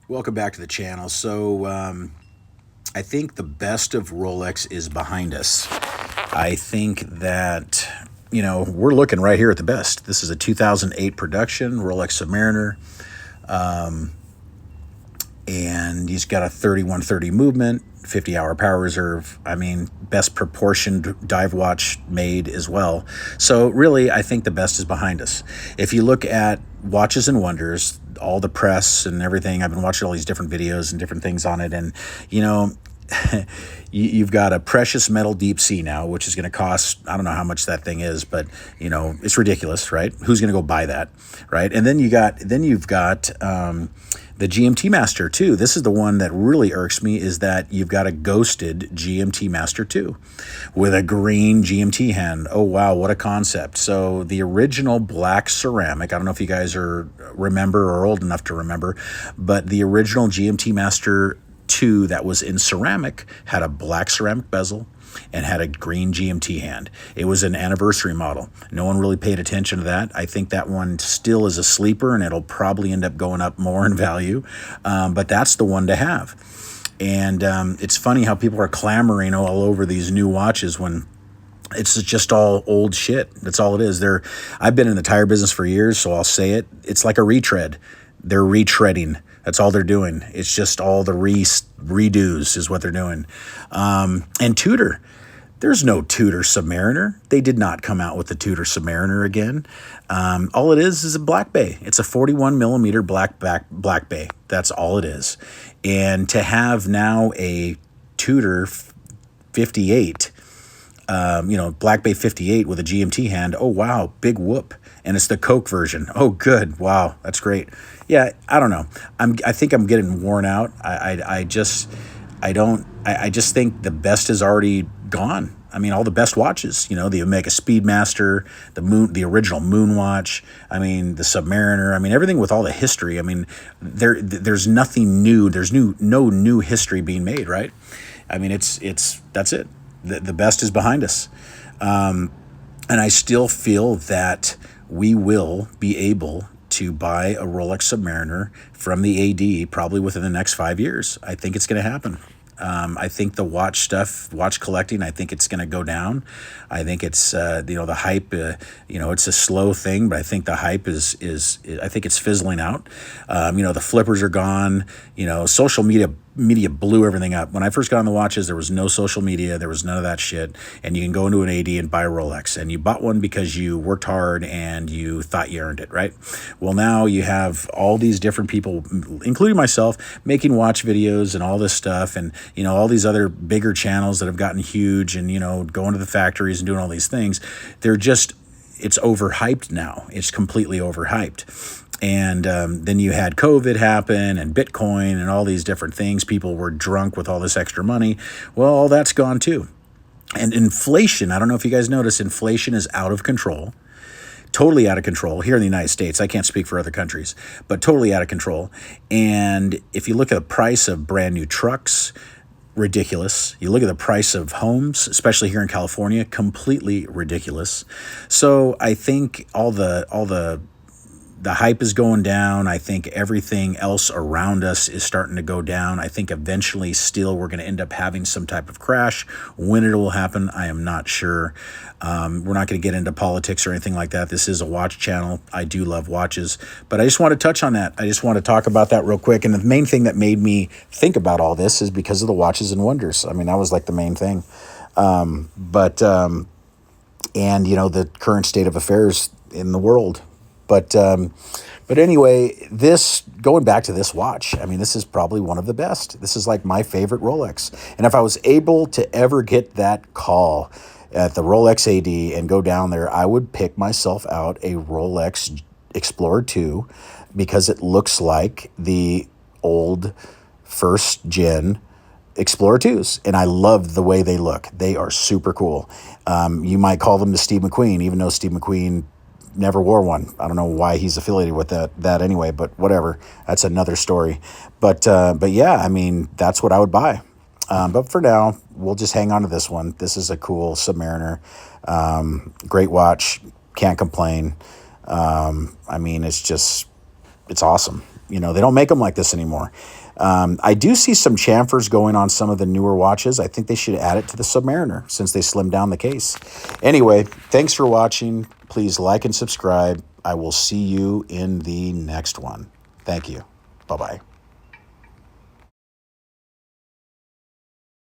Welcome back to the channel. I think the best of Rolex is behind us. I think that, we're looking right here at the best. This is a 2008 production, Rolex Submariner, and he's got a 3130 movement, 50-hour power reserve. I mean, best proportioned dive watch made as well. So really, I think the best is behind us. If you look at Watches and Wonders, all the press and everything, I've been watching all these different videos and different things on it, and you've got a precious metal deep sea now, which is going to cost, I don't know how much that thing is, but it's ridiculous, right? Who's going to go buy that, right? And then you've got the GMT Master 2. This is the one that really irks me, is that you've got a ghosted GMT Master 2 with a green GMT hand. Oh, wow, what a concept. So the original black ceramic, I don't know if you guys remember or old enough to remember, but the original GMT Master 2 that was in ceramic had a black ceramic bezel and had a green GMT hand. It was an anniversary model. No one really paid attention to that. I think that one still is a sleeper, and it'll probably end up going up more in value. But that's the one to have. And it's funny how people are clamoring all over these new watches when it's just all old shit. That's all it is. I've been in the tire business for years, so I'll say it. It's like a retread. They're retreading. That's all they're doing. It's just all the redos is what they're doing. And Tudor, there's no Tudor Submariner. They did not come out with the Tudor Submariner again. All it is a black bay. It's a 41 millimeter black bay. That's all it is. And to have now a Tudor 58, Black Bay 58 with a GMT hand. Oh, wow, big whoop. And it's the Coke version. Oh, good. Wow, that's great. Yeah, I don't know. I think I'm getting worn out. I just think the best is already gone. I mean, all the best watches, the Omega Speedmaster, the original Moon watch. I mean, the Submariner. I mean, everything with all the history. I mean, there's nothing new. There's no new history being made, right? I mean, that's it. The best is behind us. And I still feel that we will be able to buy a Rolex Submariner from the AD probably within the next 5 years. I think it's going to happen. I think the watch collecting, I think it's going to go down. I think it's, the hype, it's a slow thing, but I think the hype I think it's fizzling out. The flippers are gone. Social media blew everything up. When I first got on the watches, there was no social media. There was none of that shit. And you can go into an AD and buy a Rolex. And you bought one because you worked hard and you thought you earned it, right? Well, now you have all these different people, including myself, making watch videos and all this stuff. And, all these other bigger channels that have gotten huge and, going to the factories and doing all these things. It's overhyped now. It's completely overhyped. And then you had COVID happen and Bitcoin and all these different things. People were drunk with all this extra money. Well, all that's gone too. And inflation, I don't know if you guys notice, inflation is out of control. Totally out of control here in the United States. I can't speak for other countries, but totally out of control. And if you look at the price of brand new trucks, ridiculous. You look at the price of homes, especially here in California, completely ridiculous. So I think all the hype is going down. I think everything else around us is starting to go down. I think eventually still we're going to end up having some type of crash. When it will happen, I am not sure. We're not going to get into politics or anything like that. This is a watch channel. I do love watches, but I just want to touch on that. I just want to talk about that real quick. And the main thing that made me think about all this is because of the Watches and Wonders. I mean, that was like the main thing. And the current state of affairs in the world. But anyway, going back to this watch, I mean, this is probably one of the best. This is like my favorite Rolex. And if I was able to ever get that call at the Rolex AD and go down there, I would pick myself out a Rolex Explorer 2 because it looks like the old first gen Explorer 2s. And I love the way they look. They are super cool. You might call them the Steve McQueen, even though Steve McQueen never wore one. I don't know why he's affiliated with that anyway, but whatever. That's another story. But yeah, I mean, that's what I would buy. But for now, we'll just hang on to this one. This is a cool Submariner. Great watch. Can't complain. I mean, it's awesome. They don't make them like this anymore. I do see some chamfers going on some of the newer watches. I think they should add it to the Submariner since they slimmed down the case. Anyway, thanks for watching. Please like and subscribe. I will see you in the next one. Thank you. Bye-bye.